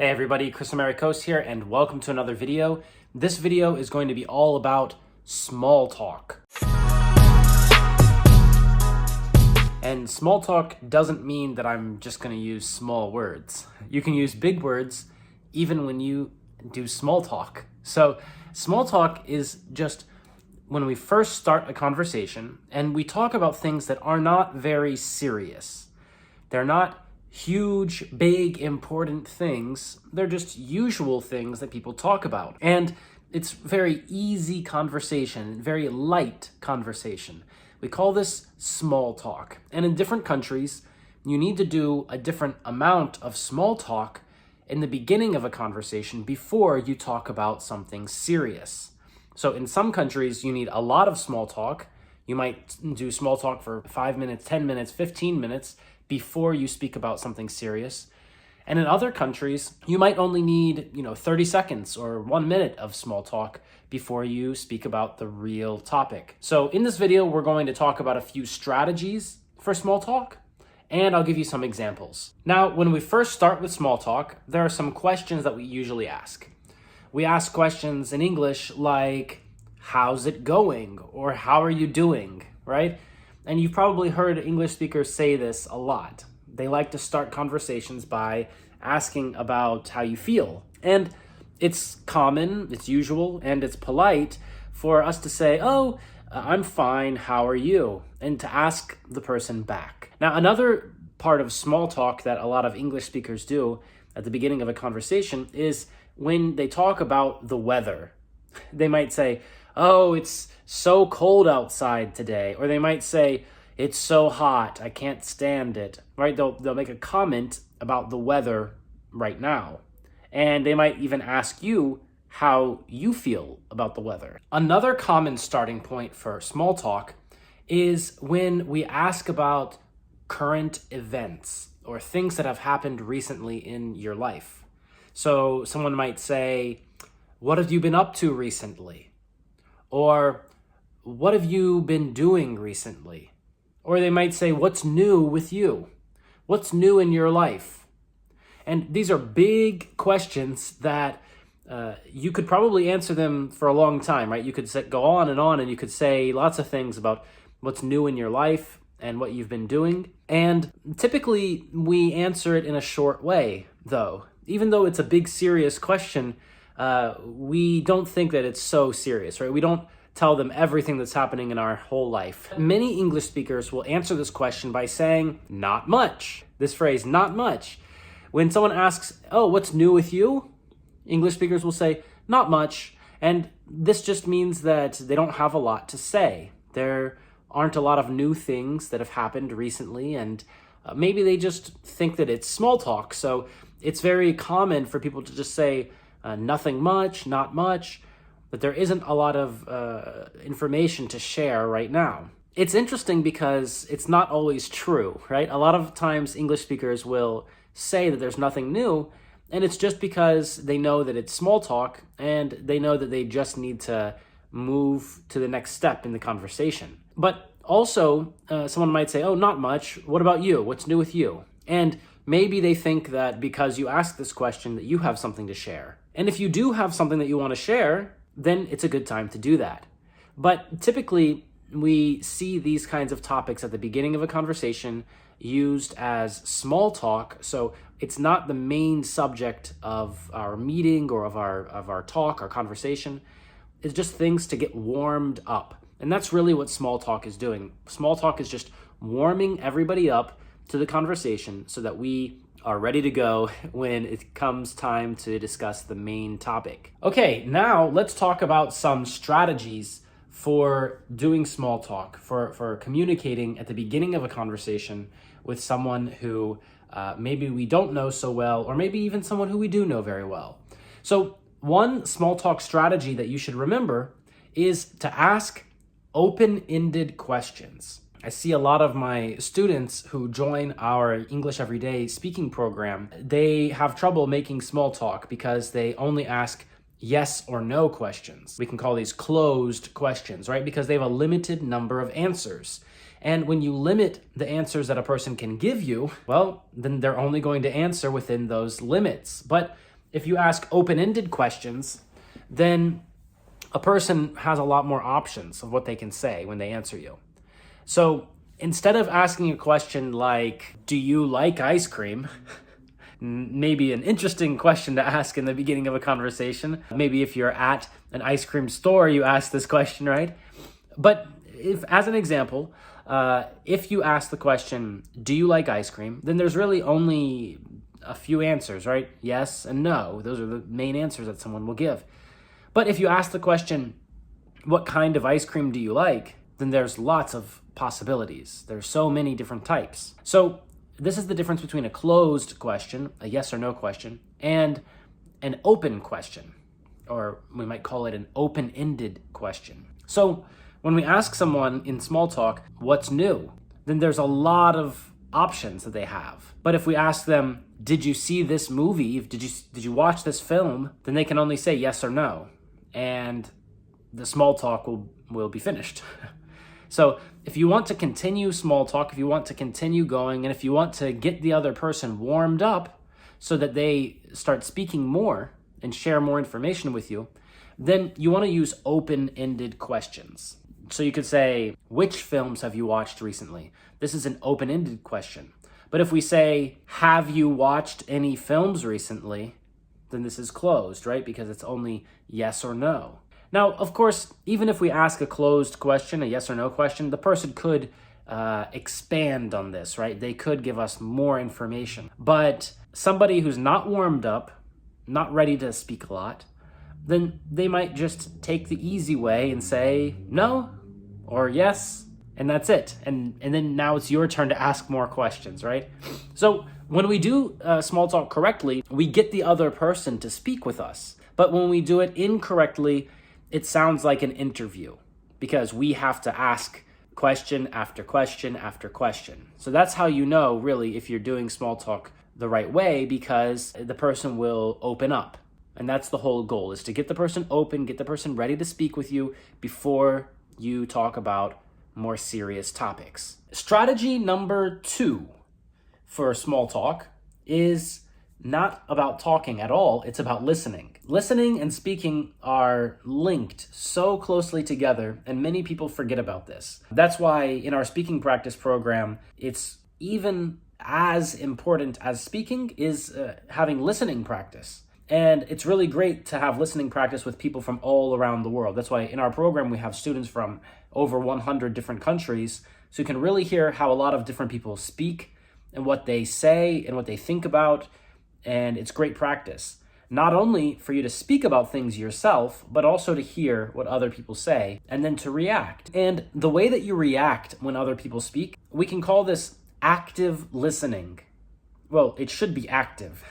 Hey everybody, Kris Amerikos here, and welcome to another video. This video is going to be all about small talk. And small talk doesn't mean that I'm just going to use small words. You can use big words even when you do small talk. So small talk is just when we first start a conversation and we talk about things that are not very serious. They're not huge, big, important things. They're just usual things that people talk about. And it's very easy conversation, very light conversation. We call this small talk. And in different countries, you need to do a different amount of small talk in the beginning of a conversation before you talk about something serious. So in some countries, you need a lot of small talk. You might do small talk for 5 minutes, 10 minutes, 15 minutes before you speak about something serious. And in other countries, you might only need, 30 seconds or 1 minute of small talk before you speak about the real topic. So in this video, we're going to talk about a few strategies for small talk, and I'll give you some examples. Now, when we first start with small talk, there are some questions that we usually ask. We ask questions in English like, how's it going? Or how are you doing, right? And you've probably heard English speakers say this a lot. They like to start conversations by asking about how you feel. And it's common, it's usual, and it's polite for us to say, I'm fine, how are you? And to ask the person back. Now, another part of small talk that a lot of English speakers do at the beginning of a conversation is when they talk about the weather. They might say, it's so cold outside today. Or they might say, it's so hot, I can't stand it, right? They'll make a comment about the weather right now. And they might even ask you how you feel about the weather. Another common starting point for small talk is when we ask about current events or things that have happened recently in your life. So someone might say, what have you been up to recently? Or what have you been doing recently? Or they might say, what's new with you? What's new in your life? And these are big questions that you could probably answer them for a long time, right? You could go on, and you could say lots of things about what's new in your life and what you've been doing. And typically we answer it in a short way, though. Even though it's a big, serious question, we don't think that it's so serious, right? We don't tell them everything that's happening in our whole life. Many English speakers will answer this question by saying, not much. This phrase, not much. When someone asks, what's new with you? English speakers will say, not much. And this just means that they don't have a lot to say. There aren't a lot of new things that have happened recently, and maybe they just think that it's small talk. So it's very common for people to just say, nothing much, not much, but there isn't a lot of information to share right now. It's interesting because it's not always true, right? A lot of times English speakers will say that there's nothing new, and it's just because they know that it's small talk, and they know that they just need to move to the next step in the conversation. But also, someone might say, not much, what about you? What's new with you? And maybe they think that because you ask this question that you have something to share. And if you do have something that you want to share, then it's a good time to do that. But typically, we see these kinds of topics at the beginning of a conversation used as small talk. So it's not the main subject of our meeting or of our talk, our conversation. It's just things to get warmed up. And that's really what small talk is doing. Small talk is just warming everybody up to the conversation so that we are ready to go when it comes time to discuss the main topic. Okay, now let's talk about some strategies for doing small talk, for communicating at the beginning of a conversation with someone who maybe we don't know so well, or maybe even someone who we do know very well. So one small talk strategy that you should remember is to ask open-ended questions. I see a lot of my students who join our English Everyday speaking program. They have trouble making small talk because they only ask yes or no questions. We can call these closed questions, right? Because they have a limited number of answers. And when you limit the answers that a person can give you, well, then they're only going to answer within those limits. But If you ask open-ended questions, then a person has a lot more options of what they can say when they answer you. So instead of asking a question like, do you like ice cream? Maybe an interesting question to ask in the beginning of a conversation. Maybe if you're at an ice cream store, you ask this question, right? But if, as an example, if you ask the question, do you like ice cream? Then there's really only a few answers, right? Yes and no. Those are the main answers that someone will give. But if you ask the question, what kind of ice cream do you like? Then there's lots of possibilities. There's so many different types. So this is the difference between a closed question, a yes or no question, and an open question, or we might call it an open-ended question. So when we ask someone in small talk, what's new? Then there's a lot of options that they have. But if we ask them, did you see this movie? Did you watch this film? Then they can only say yes or no. And the small talk will be finished. So if you want to continue small talk, if you want to continue going, and if you want to get the other person warmed up so that they start speaking more and share more information with you, then you want to use open-ended questions. So you could say, which films have you watched recently? This is an open-ended question. But if we say, have you watched any films recently? Then this is closed, right? Because it's only yes or no. Now, of course, even if we ask a closed question, a yes or no question, the person could expand on this, right? They could give us more information. But somebody who's not warmed up, not ready to speak a lot, then they might just take the easy way and say no or yes, and that's it. And then now it's your turn to ask more questions, right? So when we do small talk correctly, we get the other person to speak with us. But when we do it incorrectly, it sounds like an interview because we have to ask question after question after question. So that's how you know, really, if you're doing small talk the right way, because the person will open up. And that's the whole goal, is to get the person open, get the person ready to speak with you before you talk about more serious topics. Strategy number 2 for small talk is not about talking at all, it's about listening. Listening and speaking are linked so closely together, and many people forget about this. That's why in our speaking practice program, it's even as important as speaking is having listening practice. And it's really great to have listening practice with people from all around the world. That's why in our program, we have students from over 100 different countries, so you can really hear how a lot of different people speak and what they say and what they think about. And it's great practice, not only for you to speak about things yourself, but also to hear what other people say and then to react. And the way that you react when other people speak, we can call this active listening. Well, it should be active.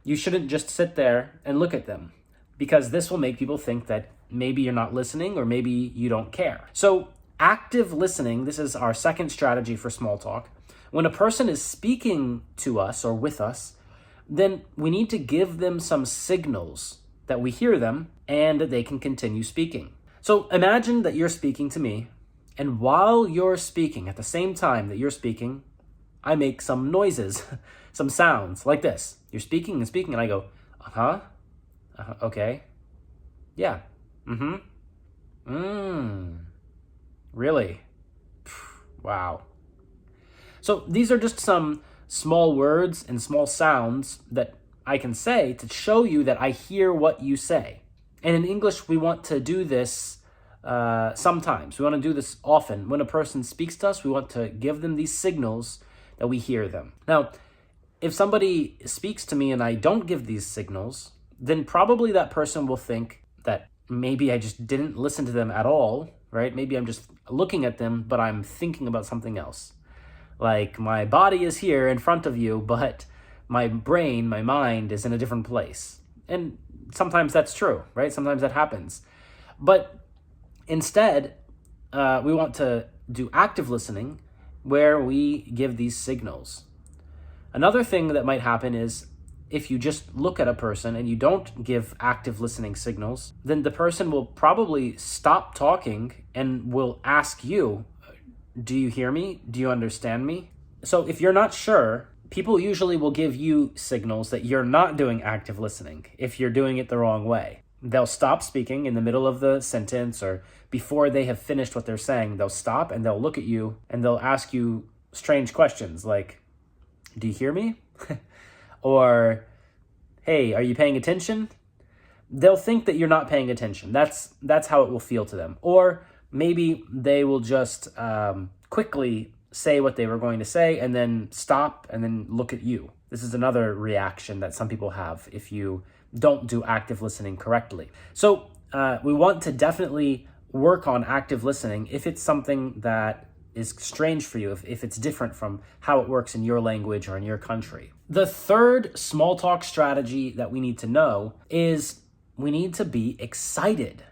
You shouldn't just sit there and look at them, because this will make people think that maybe you're not listening or maybe you don't care. So active listening, this is our second strategy for small talk. When a person is speaking to us or with us, then we need to give them some signals that we hear them and that they can continue speaking. So imagine that you're speaking to me, and while you're speaking, at the same time that you're speaking, I make some noises, some sounds like this. You're speaking and speaking, and I go, okay, yeah, really, wow. So these are just some small words and small sounds that I can say to show you that I hear what you say. And in English, we want to do this sometimes. We want to do this often. When a person speaks to us, we want to give them these signals that we hear them. Now, if somebody speaks to me and I don't give these signals, then probably that person will think that maybe I just didn't listen to them at all, right? Maybe I'm just looking at them, but I'm thinking about something else. Like, my body is here in front of you, but my brain, my mind is in a different place. And sometimes that's true, right? Sometimes that happens. But instead, we want to do active listening where we give these signals. Another thing that might happen is if you just look at a person and you don't give active listening signals, then the person will probably stop talking and will ask you, do you hear me? Do you understand me? So if you're not sure, people usually will give you signals that you're not doing active listening if you're doing it the wrong way. They'll stop speaking in the middle of the sentence, or before they have finished what they're saying, they'll stop and they'll look at you and they'll ask you strange questions like, do you hear me? Or, hey, are you paying attention? They'll think that you're not paying attention. That's how it will feel to them. Or maybe they will just quickly say what they were going to say and then stop and then look at you. This is another reaction that some people have if you don't do active listening correctly. So we want to definitely work on active listening if it's something that is strange for you, if it's different from how it works in your language or in your country. The third small talk strategy that we need to know is we need to be excited.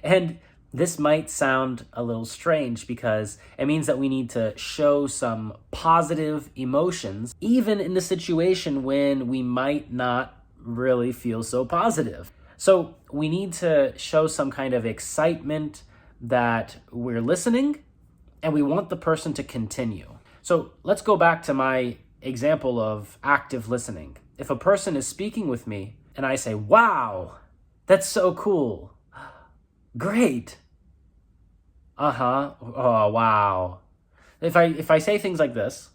And this might sound a little strange because it means that we need to show some positive emotions, even in the situation when we might not really feel so positive. So we need to show some kind of excitement that we're listening and we want the person to continue. So let's go back to my example of active listening. If a person is speaking with me and I say, wow, that's so cool. Great. Oh, wow. If I say things like this,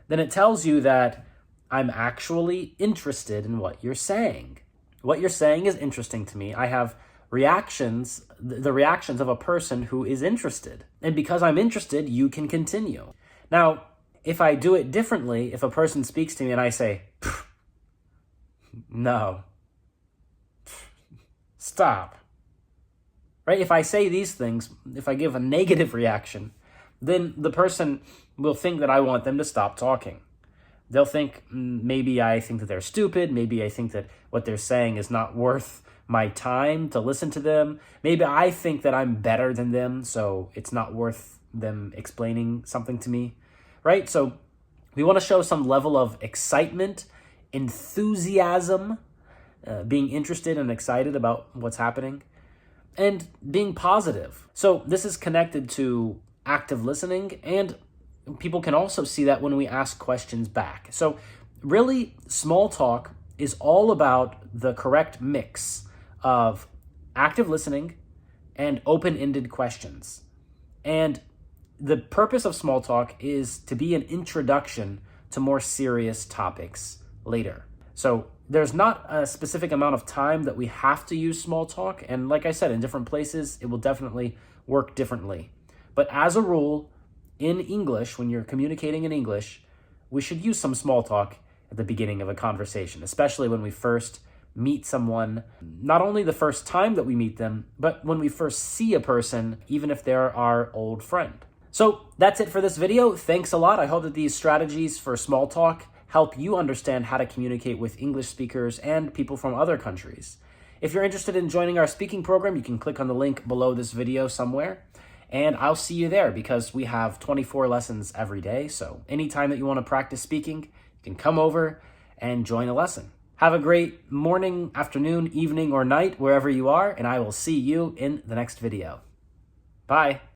then it tells you that I'm actually interested in what you're saying. What you're saying is interesting to me. I have reactions, the reactions of a person who is interested. And because I'm interested, you can continue. Now, if I do it differently, if a person speaks to me and I say, no, stop, right? If I say these things, if I give a negative reaction, then the person will think that I want them to stop talking. They'll think maybe I think that they're stupid. Maybe I think that what they're saying is not worth my time to listen to them. Maybe I think that I'm better than them, so it's not worth them explaining something to me, right? So we want to show some level of excitement, enthusiasm, being interested and excited about what's happening, and being positive. So this is connected to active listening, and people can also see that when we ask questions back. So really, small talk is all about the correct mix of active listening and open-ended questions. And the purpose of small talk is to be an introduction to more serious topics later. So there's not a specific amount of time that we have to use small talk. And like I said, in different places, it will definitely work differently. But as a rule, in English, when you're communicating in English, we should use some small talk at the beginning of a conversation, especially when we first meet someone, not only the first time that we meet them, but when we first see a person, even if they're our old friend. So that's it for this video. Thanks a lot. I hope that these strategies for small talk help you understand how to communicate with English speakers and people from other countries. If you're interested in joining our speaking program, you can click on the link below this video somewhere. And I'll see you there because we have 24 lessons every day. So anytime that you want to practice speaking, you can come over and join a lesson. Have a great morning, afternoon, evening, or night, wherever you are, and I will see you in the next video. Bye.